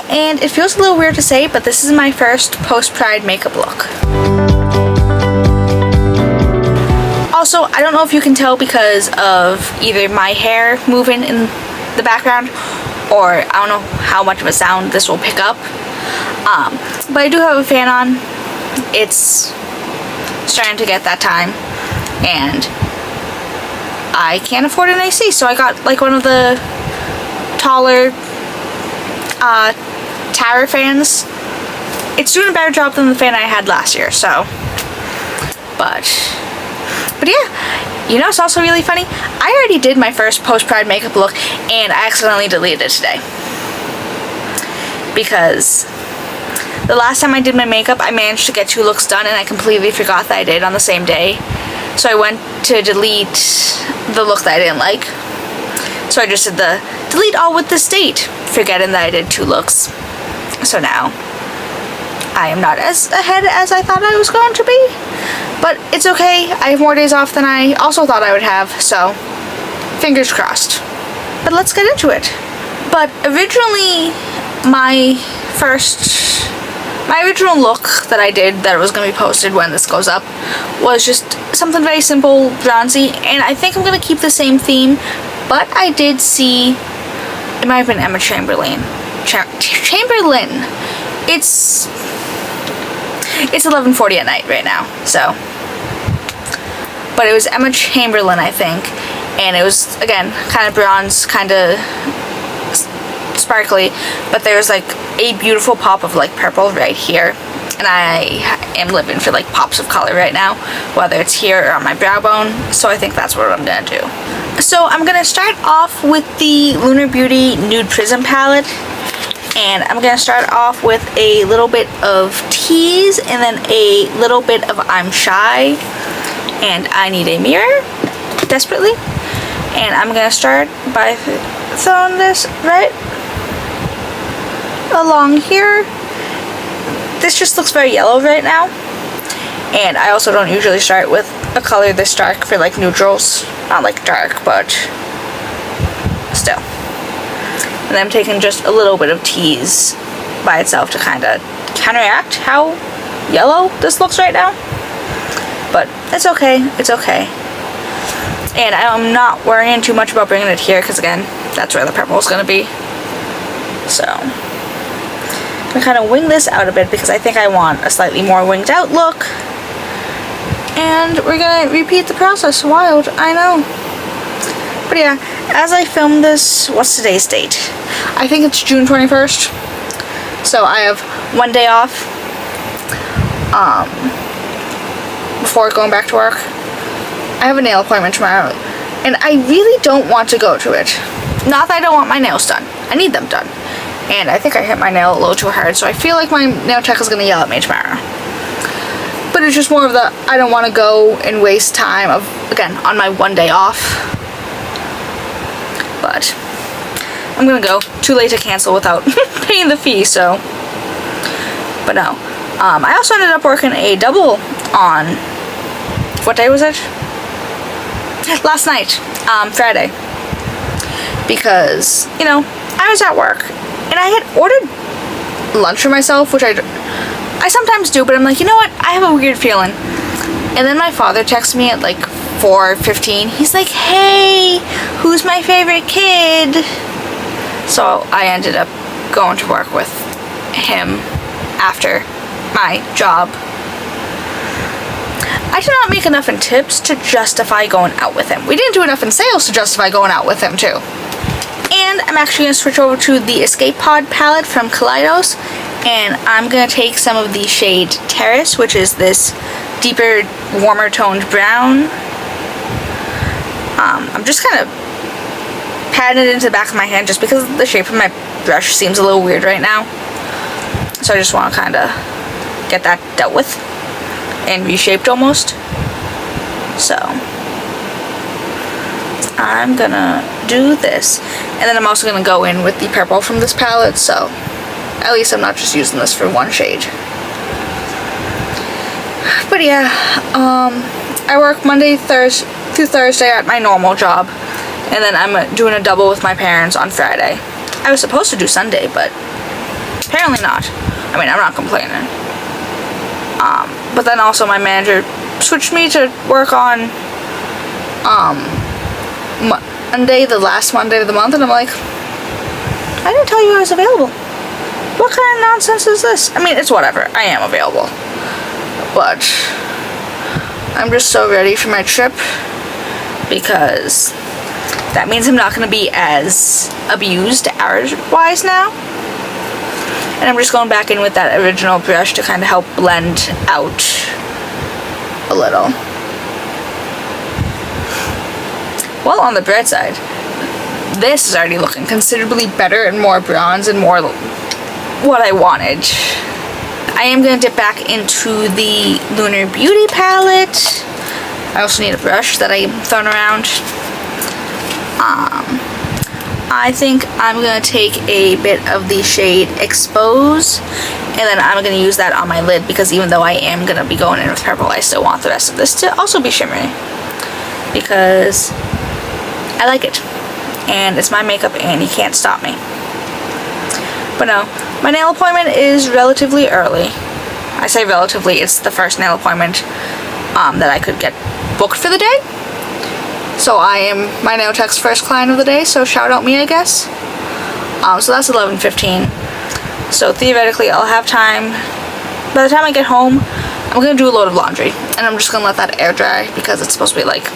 and it feels a little weird to say, but this is my first post-Pride makeup look. Also, I don't know if you can tell because of either my hair moving in the background, or I don't know how much of a sound this will pick up. But I do have a fan on. It's starting to get that time, and I can't afford an AC, so I got like one of the taller tower fans. It's doing a better job than the fan I had last year, so. But yeah, you know, it's also really funny. I already did my first post-Pride makeup look, and I accidentally deleted it today. Because the last time I did my makeup, I managed to get 2 looks done, and I completely forgot that I did on the same day. So I went to delete the look that I didn't like. So I just did the delete all with this date, forgetting that I did 2 looks. So now I am not as ahead as I thought I was going to be. But it's okay. I have more days off than I also thought I would have, so fingers crossed. But let's get into it. But originally, my original look that I did that was going to be posted when this goes up was just something very simple, bronzy, and I think I'm going to keep the same theme, but I did see, it might have been Emma Chamberlain. It's 11:40 at night right now, so, but it was Emma Chamberlain, I think, and it was, again, kind of bronze, kind of sparkly, but there's like a beautiful pop of like purple right here, and I am living for like pops of color right now, whether it's here or on my brow bone, so I think that's what I'm gonna do. So I'm gonna start off with the Lunar Beauty Nude Prism palette, and I'm gonna start off with a little bit of tease and then a little bit of I'm Shy, and I need a mirror desperately, and I'm gonna start by throwing this right along here. This just looks very yellow right now, and I also don't usually start with a color this dark for like neutrals, not like dark, but still. And I'm taking just a little bit of tease by itself to kind of counteract how yellow this looks right now, but it's okay, it's okay. And I'm not worrying too much about bringing it here because, again, that's where the purple is going to be. So I'm going to kind of wing this out a bit because I think I want a slightly more winged out look. And we're going to repeat the process. Wild, I know. But yeah, as I film this, what's today's date? I think it's June 21st. So I have 1 day off before going back to work. I have a nail appointment tomorrow, and I really don't want to go to it. Not that I don't want my nails done. I need them done. And I think I hit my nail a little too hard, so I feel like my nail tech is going to yell at me tomorrow. But it's just more of the, I don't want to go and waste time of, again, on my 1 day off. But I'm going to go. Too late to cancel without paying the fee, so. But no. I also ended up working a double on, what day was it? Last night, Friday, because, you know, I was at work, and I had ordered lunch for myself, which I sometimes do, but I'm like, you know what, I have a weird feeling. And then my father texted me at like 4:15, he's like, hey, who's my favorite kid? So I ended up going to work with him after my job. I did not make enough in tips to justify going out with him. We didn't do enough in sales to justify going out with him too. And I'm actually going to switch over to the Escape Pod palette from Kaleidos, and I'm going to take some of the shade Terrace, which is this deeper, warmer toned brown. I'm just kind of patting it into the back of my hand just because the shape of my brush seems a little weird right now. So I just want to kind of get that dealt with and reshaped almost. So I'm gonna do this, and then I'm also gonna go in with the purple from this palette, so at least I'm not just using this for one shade. But yeah, I work Monday through Thursday at my normal job, and then I'm doing a double with my parents on Friday. I was supposed to do Sunday, but Apparently not. I mean, I'm not complaining. But then also my manager switched me to work on Monday, the last Monday of the month, and I'm like, I didn't tell you I was available. What kind of nonsense is this? I mean, it's whatever. I am available. But I'm just so ready for my trip because that means I'm not going to be as abused hours-wise now. And I'm just going back in with that original brush to kind of help blend out a little. Well, on the bright side, this is already looking considerably better and more bronze and more what I wanted. I am going to dip back into the Lunar Beauty palette. I also need a brush that I'm throwing around. I think I'm going to take a bit of the shade Expose, and then I'm going to use that on my lid because even though I am going to be going in with purple, I still want the rest of this to also be shimmery because I like it. And it's my makeup and you can't stop me. But no, my nail appointment is relatively early. I say relatively, it's the first nail appointment that I could get booked for the day. So I am my nail tech's first client of the day, so shout out me, I guess. So that's 11:15. So theoretically I'll have time. By the time I get home, I'm going to do a load of laundry. And I'm just going to let that air dry because it's supposed to be like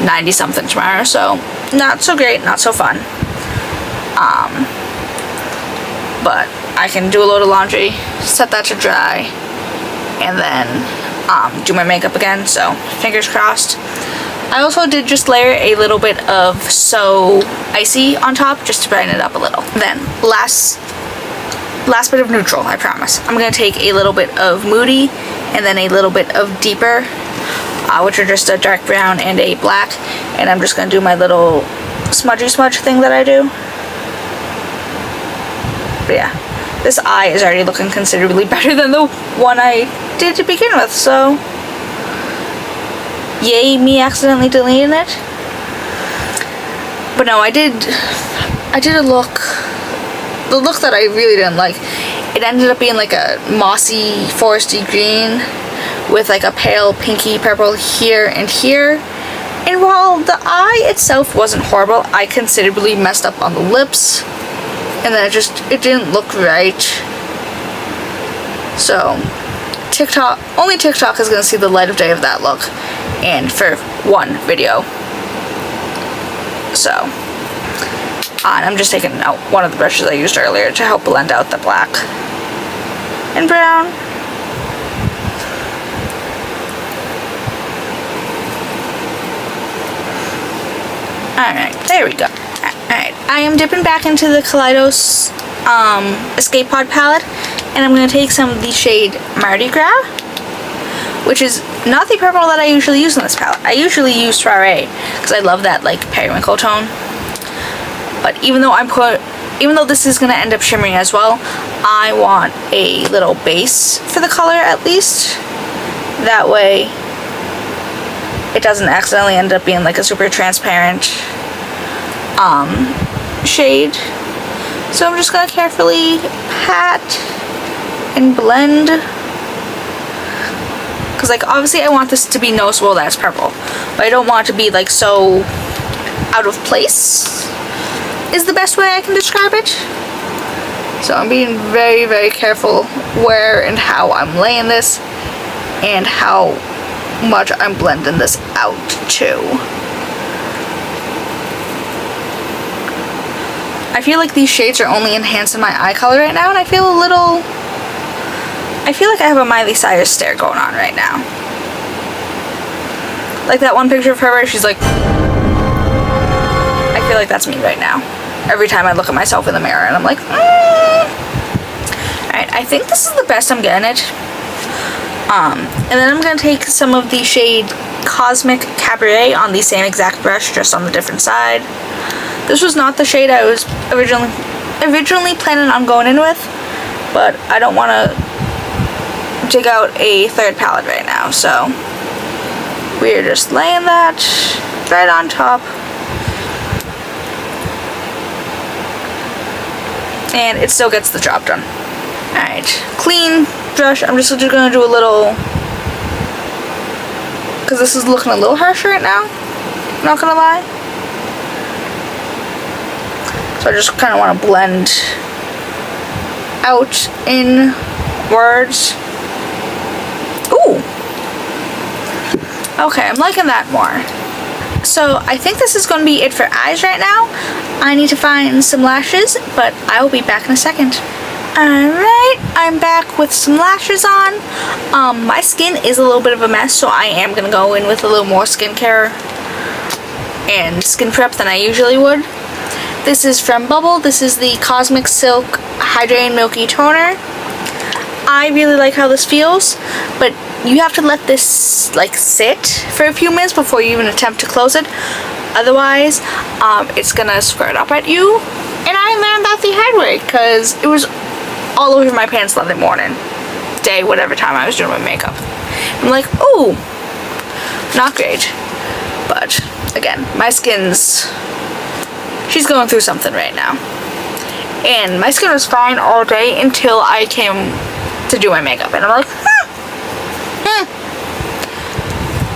90 something tomorrow, so not so great, not so fun. But I can do a load of laundry, set that to dry, and then do my makeup again, so fingers crossed. I also did just layer a little bit of So Icy on top just to brighten it up a little. Then last bit of neutral, I promise. I'm going to take a little bit of Moody and then a little bit of Deeper, which are just a dark brown and a black, and I'm just going to do my little smudgy smudge thing that I do. But yeah, this eye is already looking considerably better than the one I did to begin with, so yay me accidentally deleting it. But no, I did a look, the look that I really didn't like. It ended up being like a mossy, foresty green with like a pale pinky purple here and here. And while the eye itself wasn't horrible, I considerably messed up on the lips. And then it didn't look right. So, only TikTok is going to see the light of day of that look. And for one video. So, and I'm just taking out one of the brushes I used earlier to help blend out the black and brown. Alright, there we go. Alright, I am dipping back into the Kaleidos Escape Pod palette, and I'm going to take some of the shade Mardi Gras, which is not the purple that I usually use in this palette. I usually use Soiree, because I love that like periwinkle tone. But even though this is going to end up shimmering as well, I want a little base for the color at least. That way it doesn't accidentally end up being like a super transparent shade. So I'm just going to carefully pat and blend. Because like obviously I want this to be noticeable that it's purple. But I don't want it to be like so out of place is the best way I can describe it. So I'm being very, very careful where and how I'm laying this and how much I'm blending this out too. I feel like these shades are only enhancing my eye color right now, and I feel like I have a Miley Cyrus stare going on right now. Like that one picture of her where she's like, I feel like that's me right now. Every time I look at myself in the mirror and I'm like, Alright, I think this is the best I'm getting it. And then I'm going to take some of the shade Cosmic Cabaret on the same exact brush, just on the different side. This was not the shade I was originally planning on going in with, but I don't want to dig out a third palette right now, so we're just laying that right on top. And it still gets the job done. Alright, clean brush. I'm just gonna do a little, because this is looking a little harsh right now, not gonna lie. So I just kind of want to blend out in words. Ooh! Okay, I'm liking that more. So I think this is going to be it for eyes right now. I need to find some lashes, but I will be back in a second. Alright, I'm back with some lashes on. My skin is a little bit of a mess, so I am going to go in with a little more skincare and skin prep than I usually would. This is from Bubble. This is the Cosmic Silk Hydrating Milky Toner. I really like how this feels, but you have to let this like sit for a few minutes before you even attempt to close it. Otherwise, it's gonna squirt up at you. And I learned that the hard way because it was all over my pants the other morning, day, whatever time I was doing my makeup. I'm like, ooh, not great. But again, my skin's, she's going through something right now. And my skin was fine all day until I came to do my makeup. And I'm like,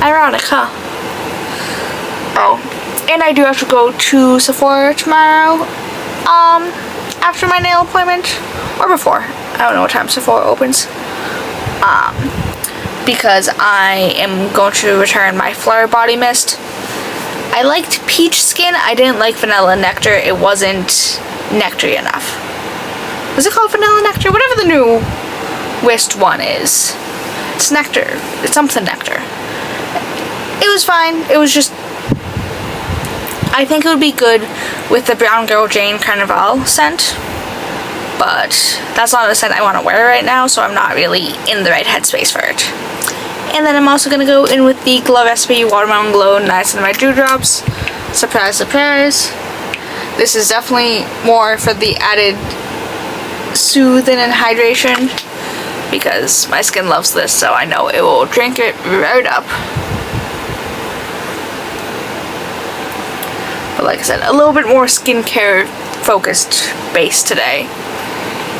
ironic, huh? Oh, and I do have to go to Sephora tomorrow, after my nail appointment, or before. I don't know what time Sephora opens. Because I am going to return my Fleur Body Mist. I liked peach skin. I didn't like vanilla nectar. It wasn't nectar-y enough. Was it called vanilla nectar? Whatever the new Wist one is. It's nectar. It's something nectar. It was fine. It was just, I think it would be good with the Brown Girl Jane Carnival scent. But that's not a scent I want to wear right now, so I'm not really in the right headspace for it. And then I'm also going to go in with the Glow Recipe Watermelon Glow Niacinamide Dewdrops. Surprise, surprise. This is definitely more for the added soothing and hydration, because my skin loves this, so I know it will drink it right up. But like I said, a little bit more skincare focused base today.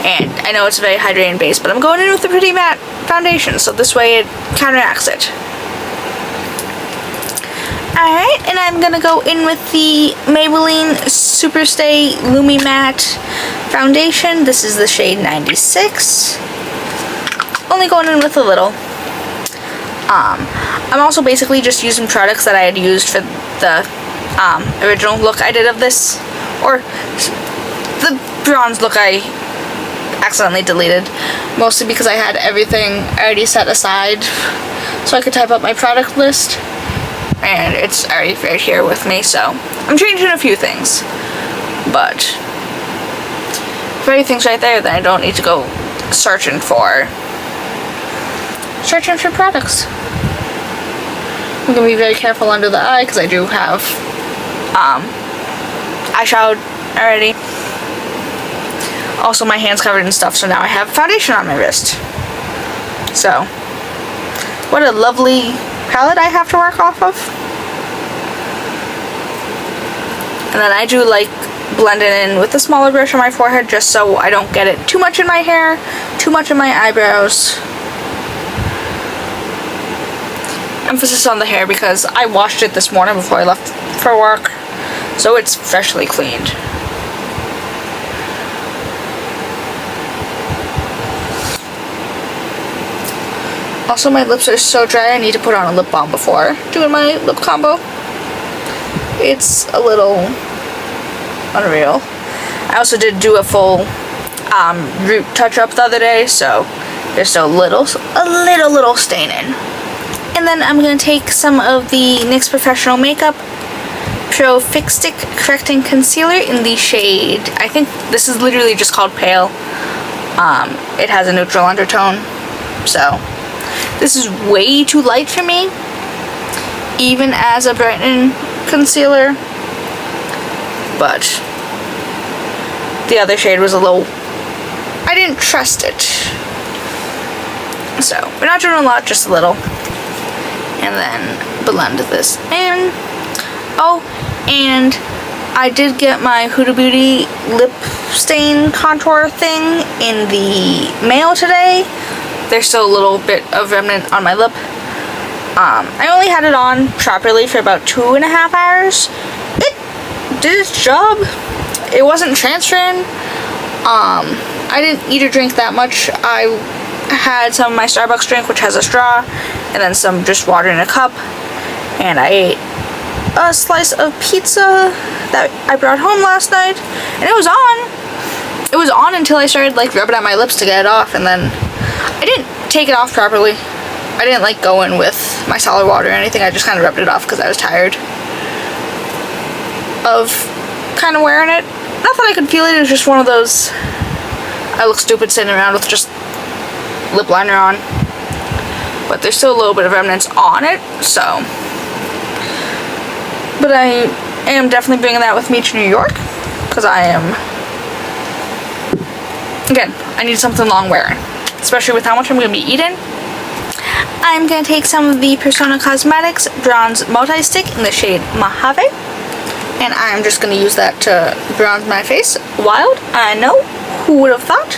And I know it's a very hydrating base, but I'm going in with the Pretty Matte foundation, so this way it counteracts it. Alright, and I'm gonna go in with the Maybelline Superstay Lumi Matte foundation. This is the shade 96. Only going in with a little. I'm also basically just using products that I had used for the original look I did of this, or the bronze look I accidentally deleted, mostly because I had everything already set aside so I could type up my product list, and it's already right here with me, so I'm changing a few things, but if everything's right there, then I don't need to go searching for products. I'm gonna be very careful under the eye because I do have eyeshadow already. Also, my hand's covered in stuff, so now I have foundation on my wrist. So, what a lovely palette I have to work off of. And then I do like blending in with a smaller brush on my forehead just so I don't get it too much in my hair, too much in my eyebrows. Emphasis on the hair because I washed it this morning before I left for work, so it's freshly cleaned. Also, my lips are so dry, I need to put on a lip balm before doing my lip combo. It's a little unreal. I also did do a full root touch-up the other day, so there's still a little staining. And then I'm going to take some of the NYX Professional Makeup Pro Fix Stick Correcting Concealer in the shade, I think this is literally just called Pale. It has a neutral undertone, so this is way too light for me, even as a brightening concealer, but the other shade was a little, I didn't trust it. So, we're not doing a lot, just a little. And then blend this in. Oh, and I did get my Huda Beauty lip stain contour thing in the mail today. There's still a little bit of remnant on my lip. I only had it on properly for about 2.5 hours. It did its job. It wasn't transferring. I didn't eat or drink that much. I had some of my Starbucks drink, which has a straw, and then some just water in a cup. And I ate a slice of pizza that I brought home last night, and it was on. It was on until I started like rubbing at my lips to get it off, and then I didn't take it off properly. I didn't like go in with my solid water or anything. I just kind of rubbed it off because I was tired of kind of wearing it. Not that I could feel it. It was just one of those, I look stupid sitting around with just lip liner on. But there's still a little bit of remnants on it, so. But I am definitely bringing that with me to New York, because I am, again, I need something long wearing, especially with how much I'm going to be eating. I'm going to take some of the Persona Cosmetics Bronze Multistick in the shade Mojave, and I'm just going to use that to bronze my face. Wild, I know, who would have thought?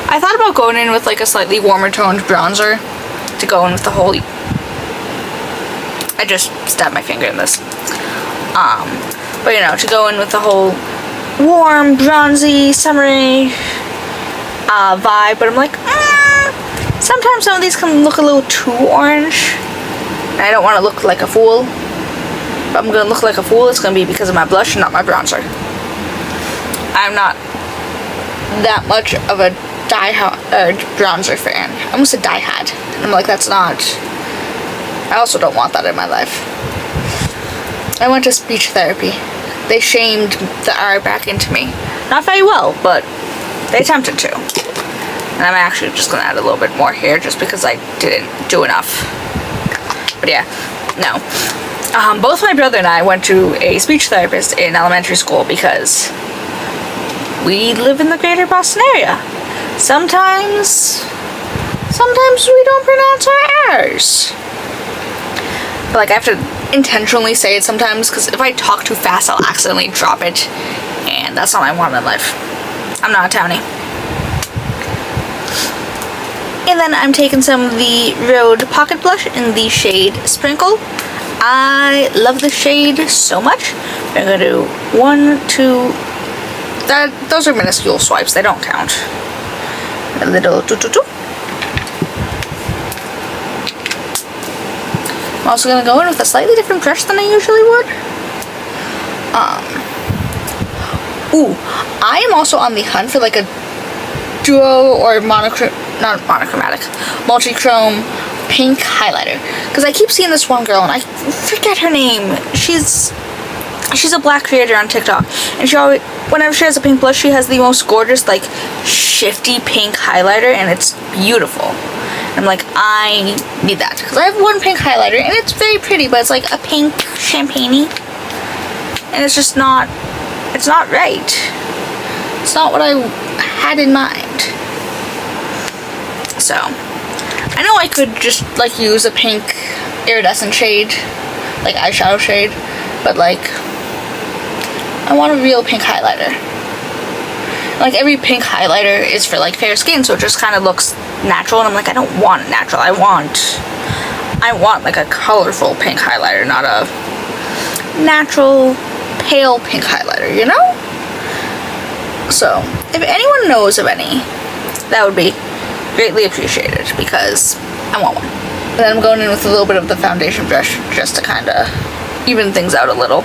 I thought about going in with like a slightly warmer toned bronzer to go in with the whole, I just stabbed my finger in this. But you know, to go in with the whole warm, bronzy, summery vibe, but I'm like, sometimes some of these can look a little too orange, and I don't want to look like a fool. If I'm going to look like a fool, it's going to be because of my blush and not my bronzer. I'm not that much of a bronzer fan. I almost said die-hard. I'm like, that's not. I also don't want that in my life. I went to speech therapy. They shamed the eye back into me. Not very well, but they attempted to. And I'm actually just going to add a little bit more here just because I didn't do enough. But yeah, no. Both my brother and I went to a speech therapist in elementary school because we live in the greater Boston area. Sometimes we don't pronounce our R's. But like I have to intentionally say it sometimes because if I talk too fast, I'll accidentally drop it. And that's not what I want in life. I'm not a townie. And then I'm taking some of the Rhode Pocket Blush in the shade Sprinkle. I love the shade so much. I'm going to do 1, 2, those are minuscule swipes, they don't count. A little 2, 2, 2. I'm also going to go in with a slightly different brush than I usually would. I am also on the hunt for like a duo or multi-chrome pink highlighter. Because I keep seeing this one girl, and I forget her name. She's a black creator on TikTok, and she always, whenever she has a pink blush, she has the most gorgeous, like, shifty pink highlighter, and it's beautiful. And I'm like, I need that. Because I have one pink highlighter, and it's very pretty, but it's like a pink champagne-y. And it's just not, it's not right. It's not what I had in mind. So, I know I could just, like, use a pink iridescent shade, like eyeshadow shade, but, like, I want a real pink highlighter. Like, every pink highlighter is for, like, fair skin, so it just kind of looks natural, and I'm like, I don't want natural, I want, like, a colorful pink highlighter, not a natural, pale pink highlighter, you know? So, if anyone knows of any, that would be greatly appreciated, because I want one. And then I'm going in with a little bit of the foundation brush just to kind of even things out a little.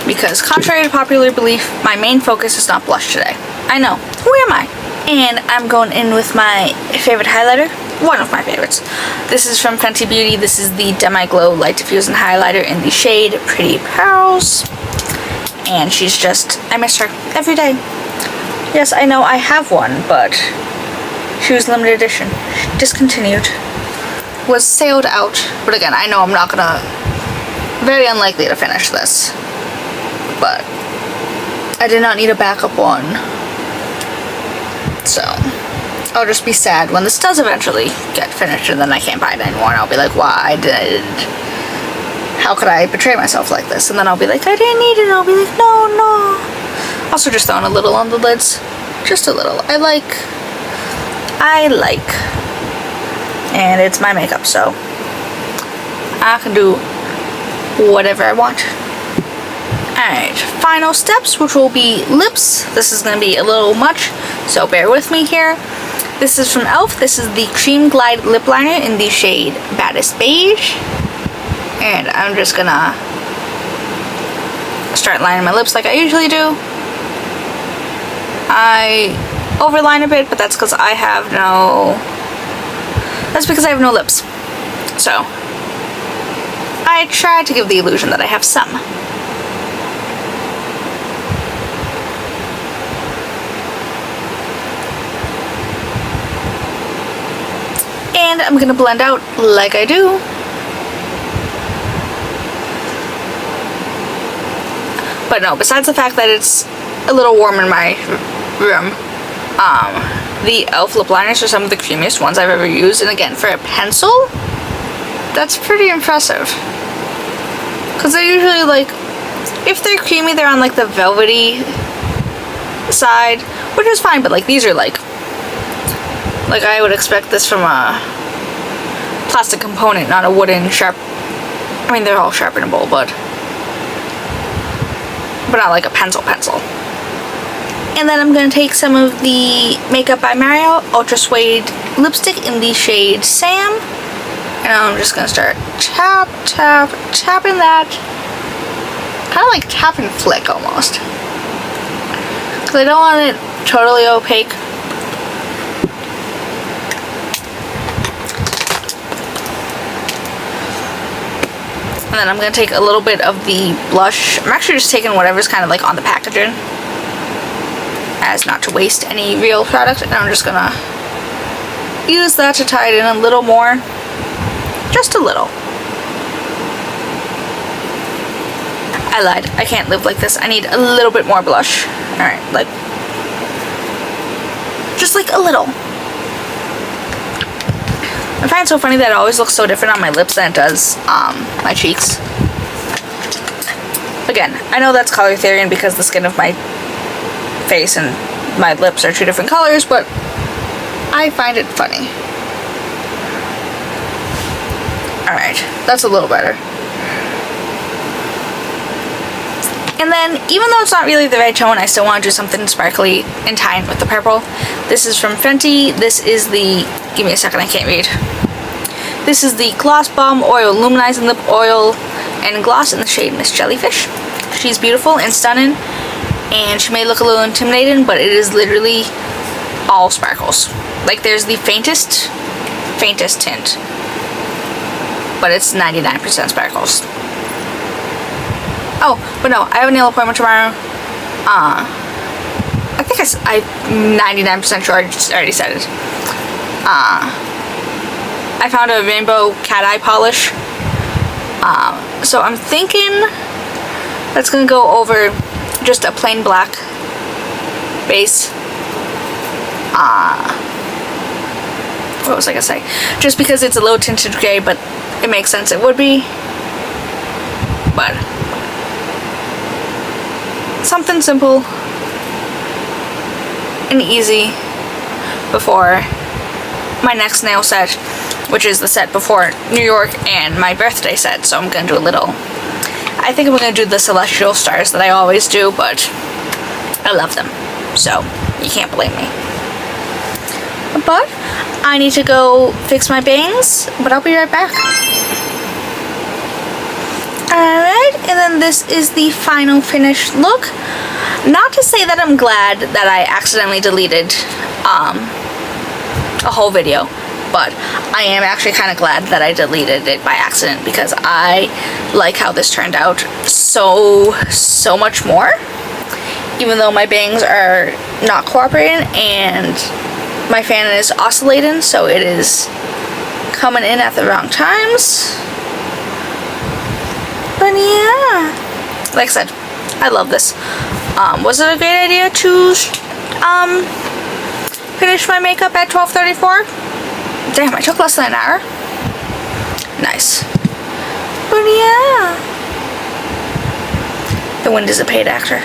Because contrary to popular belief, my main focus is not blush today. I know. Who am I? And I'm going in with my favorite highlighter. One of my favorites. This is from Fenty Beauty. This is the Demi Glow Light Diffusing Highlighter in the shade Pretty Pearls. And she's just, I miss her every day. Yes, I know I have one, but she was limited edition. Discontinued. Was sailed out. But again, I know I'm not gonna, very unlikely to finish this. But I did not need a backup one. So, I'll just be sad when this does eventually get finished and then I can't buy it anymore, and I'll be like, why did... How could I betray myself like this? And then I'll be like, I didn't need it, and I'll be like, no. Also just throwing a little on the lids. Just a little. I like. And it's my makeup, so I can do whatever I want. Alright, final steps, which will be lips. This is going to be a little much, so bear with me here. This is from e.l.f. This is the Cream Glide Lip Liner in the shade Baddest Beige. And I'm just going to start lining my lips like I usually do. I overline a bit, but that's because I have no... That's because I have no lips. So, I try to give the illusion that I have some. And I'm gonna blend out like I do. But no, besides the fact that it's a little warm in my room, the e.l.f. lip liners are some of the creamiest ones I've ever used. And again, for a pencil, that's pretty impressive. Because they're usually like, if they're creamy, they're on like the velvety side, which is fine, but like these are like I would expect this from a plastic component, not a wooden sharp. I mean, they're all sharpenable, but not like a pencil. And then I'm going to take some of the Makeup by Mario Ultra Suede lipstick in the shade Sam. And I'm just going to start tapping that. Kind of like tap and flick almost. Because I don't want it totally opaque. And then I'm going to take a little bit of the blush. I'm actually just taking whatever's kind of like on the packaging, as not to waste any real product. And I'm just going to use that to tie it in a little more. Just a little. I lied. I can't live like this. I need a little bit more blush. Alright, like, just like a little. I find it so funny that it always looks so different on my lips than it does my cheeks. Again, I know that's color theory and because the skin of my face and my lips are two different colors, but I find it funny. Alright, that's a little better. And then, even though it's not really the right tone, I still want to do something sparkly and tie in with the purple. This is from Fenty. This is the... Give me a second, I can't read. This is the Gloss Bomb Oil Luminizing Lip Oil and Gloss in the shade Miss Jellyfish. She's beautiful and stunning, and she may look a little intimidating, but it is literally all sparkles. Like, there's the faintest tint, but it's 99% sparkles. Oh, but no, I have a nail appointment tomorrow. I think I'm 99% sure I just already said it. I found a rainbow cat eye polish. So I'm thinking that's gonna go over just a plain black base. What was I gonna say? Just because it's a low tinted gray, but it makes sense it would be. But something simple and easy before my next nail set, which is the set before New York and my birthday set. So I'm gonna do a little, I think I'm gonna do the celestial stars that I always do, but I love them, so you can't blame me. But I need to go fix my bangs, but I'll be right back. Alright, and then this is the final finished look. Not to say that I'm glad that I accidentally deleted a whole video, but I am actually kind of glad that I deleted it by accident, because I like how this turned out so much more, even though my bangs are not cooperating and my fan is oscillating, so it is coming in at the wrong times. But yeah, like I said, I love this. Was it a great idea to finished my makeup at 12:34. Damn, I took less than an hour. Nice. But yeah. The wind is a paid actor.